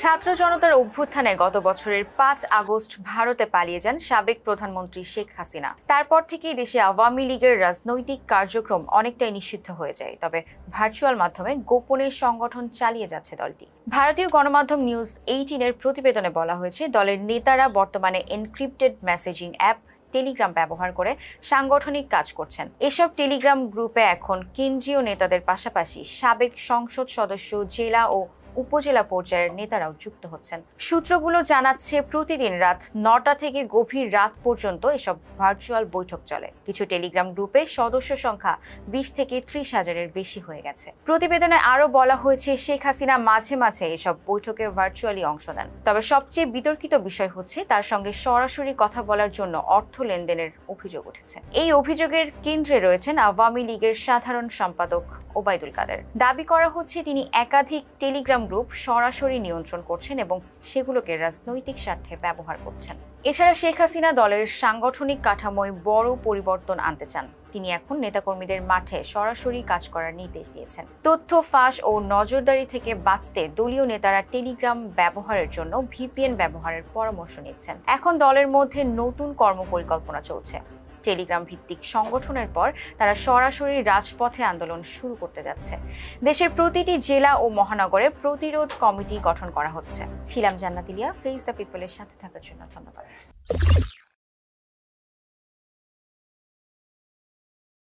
ছাত্র জনতার অভ্যুত্থানে গত বছরের ৫ আগস্ট ভারতে পালিয়ে যান সাবেক প্রধানমন্ত্রী শেখ হাসিনা। তারপর থেকেই দেশে আওয়ামী লীগের রাজনৈতিক কার্যক্রম অনেকটাই নিষিদ্ধ হয়ে যায়। তবে ভার্চুয়াল মাধ্যমে গোপনে সংগঠন চালিয়ে যাচ্ছে দলটি। ভারতীয় গণমাধ্যম নিউজ 18-এর প্রতিবেদনে বলা হয়েছে, দলের নেতারা বর্তমানে এনক্রিপ্টেড মেসেজিং অ্যাপ টেলিগ্রাম ব্যবহার করে সাংগঠনিক কাজ করছেন। এসব টেলিগ্রাম গ্রুপে এখন কেন্দ্রীয় নেতাদের পাশাপাশি সাবেক সংসদ সদস্য, জেলা ও উপজেলা পর্যায়ের নেতারাও যুক্ত হচ্ছেন। সূত্রগুলো জানাচ্ছে, প্রতিদিন রাত ৯টা থেকে গভীর রাত পর্যন্ত এসব ভার্চুয়াল বৈঠক চলে। কিছু টেলিগ্রাম গ্রুপে সদস্য সংখ্যা ২০ থেকে ৩০ হাজারের বেশি হয়ে গেছে। প্রতিবেদনে আরও বলা হয়েছে, শেখ হাসিনা মাঝে মাঝে এসব বৈঠকে ভার্চুয়ালি অংশ নেন। তবে সবচেয়ে বিতর্কিত বিষয় হচ্ছে, তার সঙ্গে সরাসরি কথা বলার জন্য অর্থ লেনদেনের অভিযোগ উঠেছে। এই অভিযোগের কেন্দ্রে রয়েছেন আওয়ামী লীগের সাধারণ সম্পাদক ওবায়দুল কাদের। দাবি করা হচ্ছে, তিনি একাধিক টেলিগ্রাম গ্রুপ সরাসরি নিয়ন্ত্রণ করছেন এবং সেগুলোকে রাজনৈতিক স্বার্থে ব্যবহার করছেন। এছাড়া শেখ হাসিনা দলের সাংগঠনিক কাঠামোয় বড় পরিবর্তন আনতে চান। তিনি এখন নেতাকর্মীদের মাঠে সরাসরি কাজ করার নির্দেশ দিয়েছেন। তথ্য ফাঁস ও নজরদারি থেকে বাঁচতে দলীয় নেতারা টেলিগ্রাম ব্যবহারের জন্য ভিপিএন ব্যবহারের পরামর্শ নিচ্ছেন। এখন দলের মধ্যে নতুন কর্মপরিকল্পনা চলছে। টেলিগ্রাম ভিত্তিক সংগঠনের পর তারা সরাসরি রাজপথে আন্দোলন শুরু করতে যাচ্ছে। দেশের প্রতিটি জেলা ও মহানগরে প্রতিরোধ কমিটি গঠন করা হচ্ছে। ছিলাম জান্নাত ইলিয়া। ফেস দ্য পিপলের সাথে থাকার জন্য ধন্যবাদ।